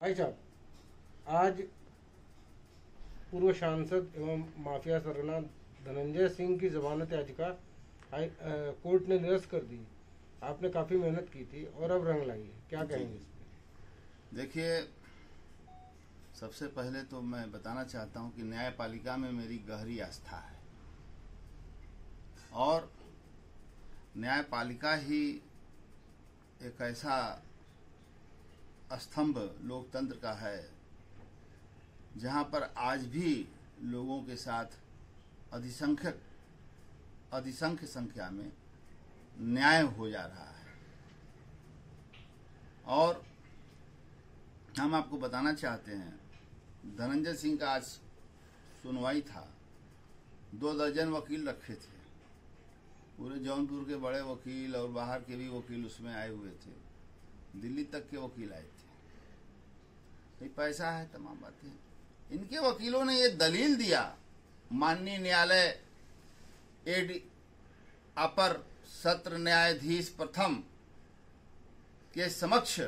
भाई साहब, आज पूर्व सांसद एवं माफिया सरगना धनंजय सिंह की जमानत याचिका कोर्ट ने निरस्त कर दी। आपने काफी मेहनत की थी और अब रंग लाई है, क्या कहेंगे इस पे? देखिए, सबसे पहले तो मैं बताना चाहता हूं कि न्यायपालिका में मेरी गहरी आस्था है और न्यायपालिका ही एक ऐसा स्तंभ लोकतंत्र का है जहां पर आज भी लोगों के साथ अधिसंख्य संख्या में न्याय हो जा रहा है। और हम आपको बताना चाहते हैं, धनंजय सिंह का आज सुनवाई था। 2 दर्जन वकील रखे थे, पूरे जौनपुर के बड़े वकील और बाहर के भी वकील उसमें आए हुए थे, दिल्ली तक के वकील आए थे। पैसा है, तमाम बातें। इनके वकीलों ने ये दलील दिया माननीय न्यायालय अपर सत्र न्यायाधीश प्रथम के समक्ष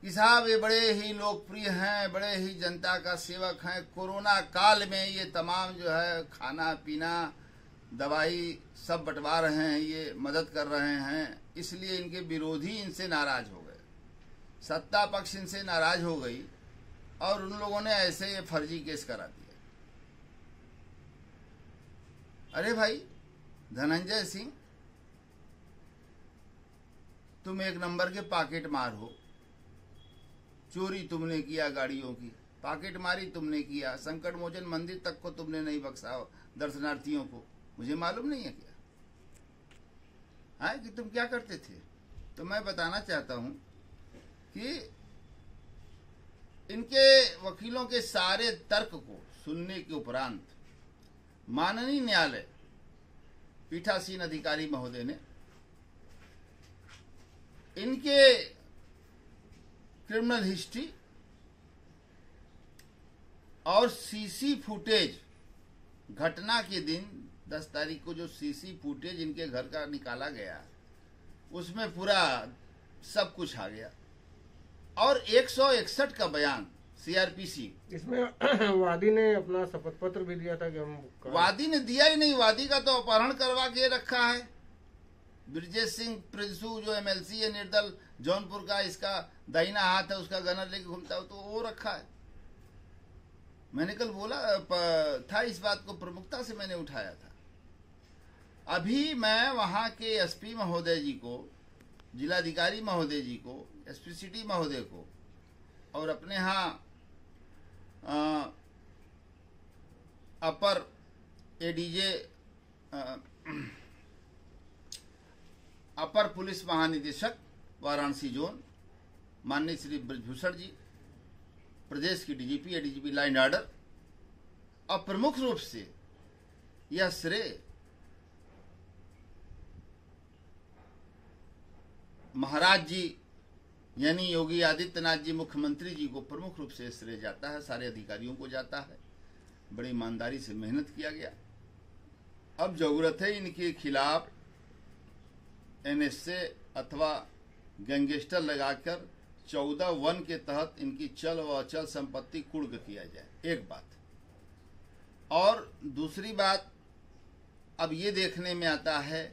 कि साहब ये बड़े ही लोकप्रिय हैं, बड़े ही जनता का सेवक हैं। कोरोना काल में ये तमाम जो है खाना पीना दवाई सब बंटवा रहे हैं, ये मदद कर रहे हैं, इसलिए इनके विरोधी इनसे नाराज हो गए, सत्ता पक्ष इनसे नाराज हो गई और उन लोगों ने ऐसे ये फर्जी केस करा दिया। अरे भाई धनंजय सिंह, तुम एक नंबर के पॉकेट मार हो। चोरी तुमने किया, गाड़ियों की पॉकेट मारी तुमने किया, संकट मोचन मंदिर तक को तुमने नहीं बख्शा दर्शनार्थियों को। मुझे मालूम नहीं है क्या है कि तुम क्या करते थे। तो मैं बताना चाहता हूं कि इनके वकीलों के सारे तर्क को सुनने के उपरांत माननीय न्यायालय पीठासीन अधिकारी महोदय ने इनके क्रिमिनल हिस्ट्री और सीसी फुटेज, घटना के दिन 10 तारीख को जो सीसी फुटेज इनके घर का निकाला गया उसमें पूरा सब कुछ आ गया। और 161 का बयान सीआरपीसी, इसमें वादी ने अपना शपथ पत्र भी दिया था कि हम। वादी ने दिया ही नहीं, वादी का तो अपहरण करवा के रखा है। ब्रजेश सिंह प्रिंसू जो एमएलसी है निर्दल जौनपुर का, इसका दाहिना हाथ है, उसका गनर लेके घूमता है, तो वो रखा है। मैंने कल बोला था, इस बात को प्रमुखता से मैंने उठाया था। अभी मैं वहां के एसपी महोदय जी को, जिलाधिकारी महोदय जी को, एसपी सिटी महोदय को और अपने यहाँ अपर एडीजे अपर पुलिस महानिदेशक वाराणसी जोन माननीय श्री ब्रजभूषण जी, प्रदेश की डीजीपी या डीजीपी लाइन ऑर्डर, और प्रमुख रूप से यह श्रेय महाराज जी यानी योगी आदित्यनाथ जी मुख्यमंत्री जी को प्रमुख रूप से श्रेय जाता है, सारे अधिकारियों को जाता है। बड़ी ईमानदारी से मेहनत किया गया। अब जरूरत है इनके खिलाफ एनएसए अथवा गैंगस्टर लगाकर 14(1) के तहत इनकी चल व अचल संपत्ति कुर्क किया जाए, एक बात। और दूसरी बात, अब ये देखने में आता है,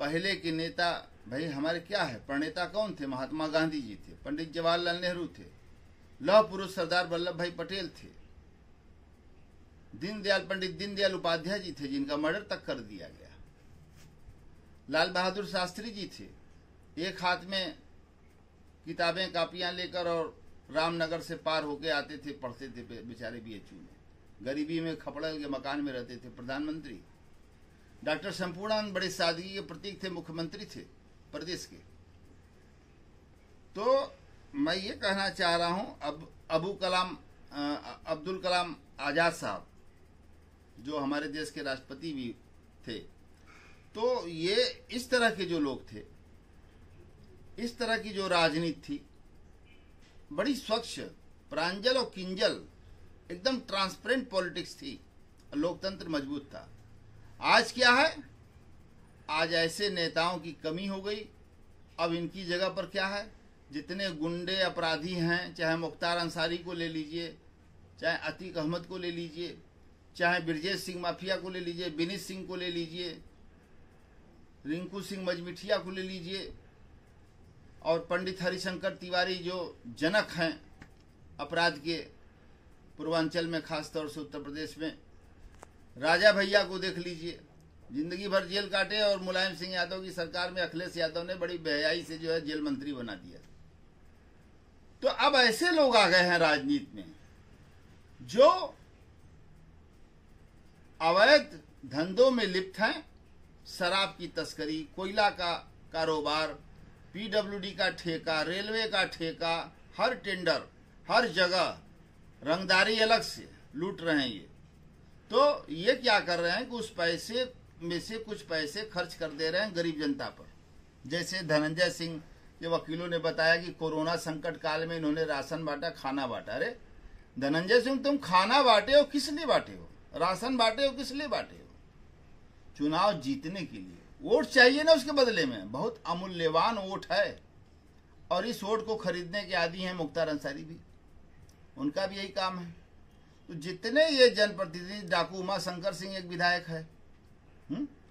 पहले के नेता भाई हमारे क्या है, प्रणेता कौन थे? महात्मा गांधी जी थे, पंडित जवाहरलाल नेहरू थे, लौह पुरुष सरदार वल्लभ भाई पटेल थे, पंडित दीनदयाल उपाध्याय जी थे, जिनका मर्डर तक कर दिया गया, लाल बहादुर शास्त्री जी थे, एक हाथ में किताबें कापियां लेकर और रामनगर से पार होके आते थे, पढ़ते थे बेचारे बीएचयू में, गरीबी में खपड़ल के मकान में रहते थे। प्रधानमंत्री डॉक्टर संपूर्णानंद बड़े सादगी के प्रतीक थे, मुख्यमंत्री थे प्रदेश के। तो मैं ये कहना चाह रहा हूं, अब अब्दुल कलाम आजाद साहब जो हमारे देश के राष्ट्रपति भी थे, तो ये इस तरह के जो लोग थे, इस तरह की जो राजनीति थी, बड़ी स्वच्छ, प्रांजल और किंजल, एकदम ट्रांसपेरेंट पॉलिटिक्स थी, लोकतंत्र मजबूत था। आज क्या है, आज ऐसे नेताओं की कमी हो गई। अब इनकी जगह पर क्या है, जितने गुंडे अपराधी हैं, चाहे मुख्तार अंसारी को ले लीजिए, चाहे अतीक अहमद को ले लीजिए, चाहे ब्रजेश सिंह माफिया को ले लीजिए, विनीत सिंह को ले लीजिए, रिंकू सिंह मजमिठिया को ले लीजिए, और पंडित हरिशंकर तिवारी जो जनक हैं अपराध के पूर्वांचल में, खास तौर से उत्तर प्रदेश में, राजा भैया को देख लीजिए, जिंदगी भर जेल काटे और मुलायम सिंह यादव की सरकार में अखिलेश यादव ने बड़ी बेहयाई से जो है जेल मंत्री बना दिया। तो अब ऐसे लोग आ गए हैं राजनीति में जो अवैध धंधों में लिप्त हैं, शराब की तस्करी, कोयला का कारोबार, पीडब्ल्यूडी का ठेका, रेलवे का ठेका, हर टेंडर, हर जगह रंगदारी अलग से लूट रहे हैं ये। तो ये क्या कर रहे हैं कि उस पैसे में से कुछ पैसे खर्च कर दे रहे हैं गरीब जनता पर। जैसे धनंजय सिंह के वकीलों ने बताया कि कोरोना संकट काल में इन्होंने राशन बांटा, खाना बांटा। अरे धनंजय सिंह, तुम खाना बांटे हो, किस लिए बांटे हो? राशन बांटे हो, किस लिए बांटे हो? चुनाव जीतने के लिए वोट चाहिए ना, उसके बदले में बहुत अमूल्यवान वोट है, और इस वोट को खरीदने के आदी हैं मुख्तार अंसारी भी, उनका भी यही काम है। तो जितने ये जनप्रतिनिधि, डाकू उमा शंकर सिंह एक विधायक है,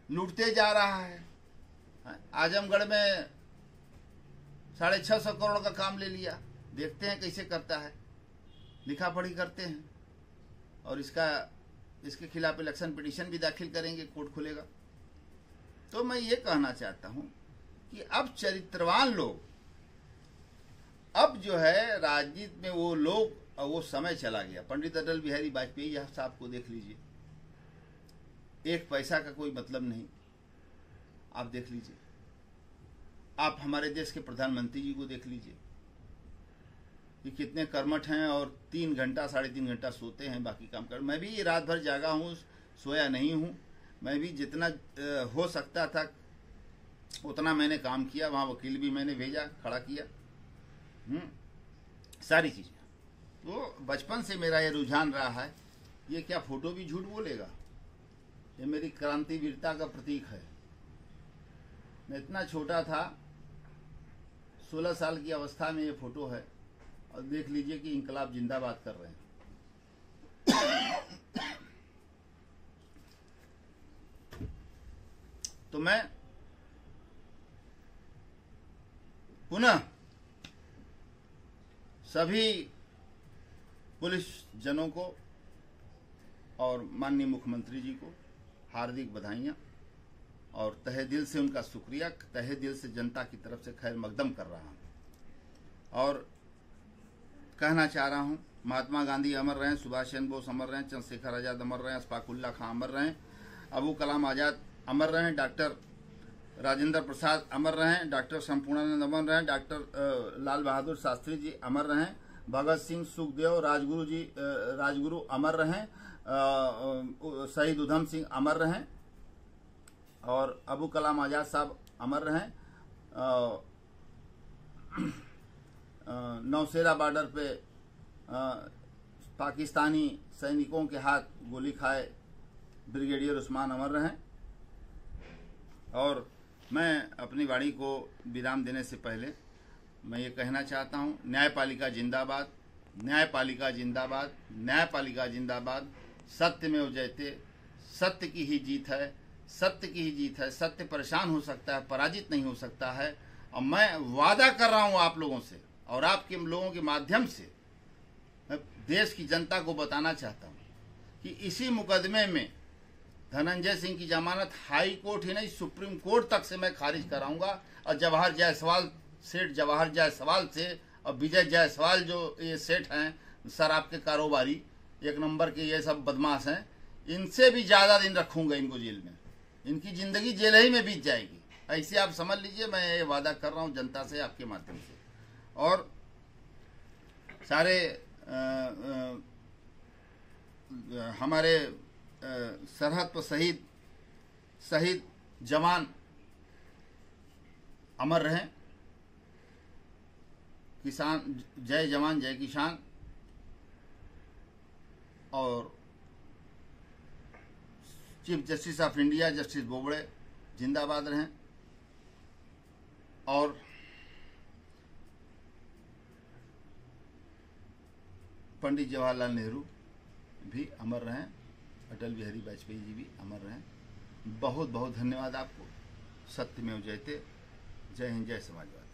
लूटते जा रहा है। आजमगढ़ में 650 करोड़ का काम ले लिया, देखते हैं कैसे करता है, लिखा पढ़ी करते हैं, और इसके खिलाफ इलेक्शन पिटीशन भी दाखिल करेंगे, कोर्ट खुलेगा। तो मैं ये कहना चाहता हूं कि अब चरित्रवान लोग, अब जो है राजनीति में वो लोग, वो समय चला गया। पंडित अटल बिहारी वाजपेयी साहब को देख लीजिए, एक पैसा का कोई मतलब नहीं, आप देख लीजिए। आप हमारे देश के प्रधानमंत्री जी को देख लीजिए कि कितने कर्मठ हैं, और 3 घंटा 3.5 घंटा सोते हैं, बाकी काम कर। मैं भी रात भर जागा हूँ, सोया नहीं हूँ। मैं भी जितना हो सकता था उतना मैंने काम किया, वहाँ वकील भी मैंने भेजा, खड़ा किया, सारी चीज़ें। तो बचपन से मेरा ये रुझान रहा है। ये क्या फोटो भी झूठ बोलेगा? ये मेरी क्रांति वीरता का प्रतीक है। मैं इतना छोटा था, 16 साल की अवस्था में ये फोटो है, और देख लीजिए कि इंकलाब जिंदाबाद कर रहे हैं। तो मैं पुनः सभी पुलिस जनों को और माननीय मुख्यमंत्री जी को हार्दिक बधाइयाँ, और तहे दिल से उनका शुक्रिया, तहे दिल से जनता की तरफ से खैर मकदम कर रहा हूँ। और कहना चाह रहा हूँ, महात्मा गांधी अमर रहें, सुभाष चंद्र बोस अमर रहें, चंद्रशेखर आज़ाद अमर रहें, अशफाकुल्ला खां अमर रहें, अबू कलाम आज़ाद अमर रहें, डॉक्टर राजेंद्र प्रसाद अमर रहें, डॉक्टर संपूर्णानंद अमर रहें, डॉक्टर लाल बहादुर शास्त्री जी अमर रहें, भगत सिंह, सुखदेव, राजगुरु अमर रहें, शहीद उधम सिंह अमर रहें, और अबू कलाम आज़ाद साहब अमर रहें। नौशेरा बॉर्डर पे पाकिस्तानी सैनिकों के हाथ गोली खाए ब्रिगेडियर उस्मान अमर रहें। और मैं अपनी वाणी को विराम देने से पहले मैं ये कहना चाहता हूँ, न्यायपालिका जिंदाबाद, न्यायपालिका जिंदाबाद, न्यायपालिका जिंदाबाद। सत्यमेव जयते, सत्य की ही जीत है, सत्य की ही जीत है। सत्य परेशान हो सकता है, पराजित नहीं हो सकता है। और मैं वादा कर रहा हूँ आप लोगों से, और आपके लोगों के माध्यम से मैं देश की जनता को बताना चाहता हूँ कि इसी मुकदमे में धनंजय सिंह की जमानत हाई कोर्ट ही नहीं, सुप्रीम कोर्ट तक से मैं खारिज कराऊंगा। और जवाहर जायसवाल, सेठ जवाहर जायसवाल से और विजय जायसवाल जो ये सेठ हैं शराब के कारोबारी, 1 नंबर के ये सब बदमाश हैं, इनसे भी ज़्यादा दिन रखूंगा इनको जेल में। इनकी ज़िंदगी जेल ही में बीत जाएगी, ऐसे आप समझ लीजिए। मैं ये वादा कर रहा हूँ जनता से, आपके माध्यम से। और सारे हमारे सरहद पर शहीद जवान अमर रहें। किसान, जय जवान जय किसान। और chief justice of India justice Bobde जिंदाबाद रहें। और पंडित जवाहरलाल नेहरू भी अमर रहें, अटल बिहारी वाजपेयी जी भी अमर रहें। बहुत बहुत धन्यवाद आपको। सत्यमेव जयते। जय हिंद, जय समाजवाद।